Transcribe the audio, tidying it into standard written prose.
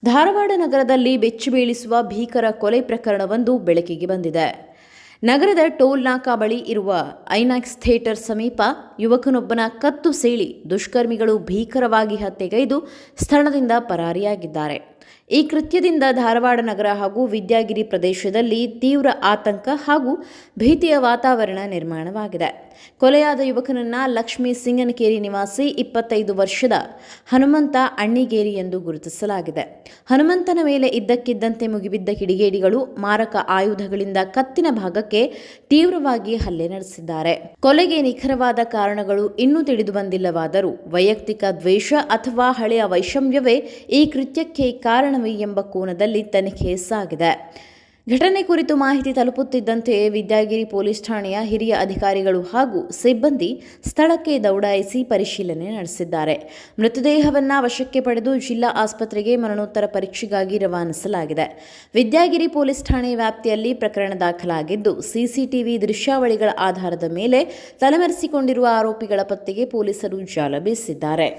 ಧಾರವಾಡ ನಗರದಲ್ಲಿ ಬೆಚ್ಚಿಬೀಳಿಸುವ ಭೀಕರ ಕೊಲೆ ಪ್ರಕರಣವೊಂದು ಬೆಳಕಿಗೆ ಬಂದಿದೆ. ನಗರದ ಟೋಲ್ ನಾಕಾ ಬಳಿ ಇರುವ ಐನಾಕ್ಸ್ ಥಿಯೇಟರ್ ಸಮೀಪ ಯುವಕನೊಬ್ಬನ ಕತ್ತು ಸೀಳಿ ದುಷ್ಕರ್ಮಿಗಳು ಭೀಕರವಾಗಿ ಹತ್ಯೆಗೈದು ಸ್ಥಳದಿಂದ ಪರಾರಿಯಾಗಿದ್ದಾರೆ. ಈ ಕೃತ್ಯದಿಂದ ಧಾರವಾಡ ನಗರ ಹಾಗೂ ವಿದ್ಯಾಗಿರಿ ಪ್ರದೇಶದಲ್ಲಿ ತೀವ್ರ ಆತಂಕ ಹಾಗೂ ಭೀತಿಯ ವಾತಾವರಣ ನಿರ್ಮಾಣವಾಗಿದೆ. ಕೊಲೆಯಾದ ಯುವಕನನ್ನ ಲಕ್ಷ್ಮೀ ಸಿಂಗನಕೇರಿ ನಿವಾಸಿ 25 ವರ್ಷದ ಹನುಮಂತ ಅಣ್ಣಿಗೇರಿ ಎಂದು ಗುರುತಿಸಲಾಗಿದೆ. ಹನುಮಂತನ ಮೇಲೆ ಇದ್ದಕ್ಕಿದ್ದಂತೆ ಮುಗಿಬಿದ್ದ ಕಿಡಿಗೇಡಿಗಳು ಮಾರಕ ಆಯುಧಗಳಿಂದ ಕತ್ತಿನ ಭಾಗಕ್ಕೆ ತೀವ್ರವಾಗಿ ಹಲ್ಲೆ ನಡೆಸಿದ್ದಾರೆ. ಕೊಲೆಗೆ ನಿಖರವಾದ ಕಾರಣಗಳು ಇನ್ನೂ ತಿಳಿದು ಬಂದಿಲ್ಲವಾದರೂ ವೈಯಕ್ತಿಕ ದ್ವೇಷ ಅಥವಾ ಹಳೆಯ ವೈಷಮ್ಯವೇ ಈ ಕೃತ್ಯಕ್ಕೆ ಕಾರಣವೇ ಎಂಬ ಕೋನದಲ್ಲಿ ತನಿಖೆ ಸಾಗಿದೆ. ಘಟನೆ ಕುರಿತು ಮಾಹಿತಿ ತಲುಪುತ್ತಿದ್ದಂತೆಯೇ ವಿದ್ಯಾಗಿರಿ ಪೊಲೀಸ್ ಠಾಣೆಯ ಹಿರಿಯ ಅಧಿಕಾರಿಗಳು ಹಾಗೂ ಸಿಬ್ಬಂದಿ ಸ್ಥಳಕ್ಕೆ ದೌಡಾಯಿಸಿ ಪರಿಶೀಲನೆ ನಡೆಸಿದ್ದಾರೆ. ಮೃತದೇಹವನ್ನು ವಶಕ್ಕೆ ಪಡೆದು ಜಿಲ್ಲಾ ಆಸ್ಪತ್ರೆಗೆ ಮರಣೋತ್ತರ ಪರೀಕ್ಷೆಗಾಗಿ ರವಾನಿಸಲಾಗಿದೆ. ವಿದ್ಯಾಗಿರಿ ಪೊಲೀಸ್ ಠಾಣೆ ವ್ಯಾಪ್ತಿಯಲ್ಲಿ ಪ್ರಕರಣ ದಾಖಲಾಗಿದ್ದು, ಸಿಸಿಟಿವಿ ದೃಶ್ಯಾವಳಿಗಳ ಆಧಾರದ ಮೇಲೆ ತಲೆಮರೆಸಿಕೊಂಡಿರುವ ಆರೋಪಿಗಳ ಪತ್ತೆಗೆ ಪೊಲೀಸರು ಜಾಲ ಬೀಸಿದ್ದಾರೆ.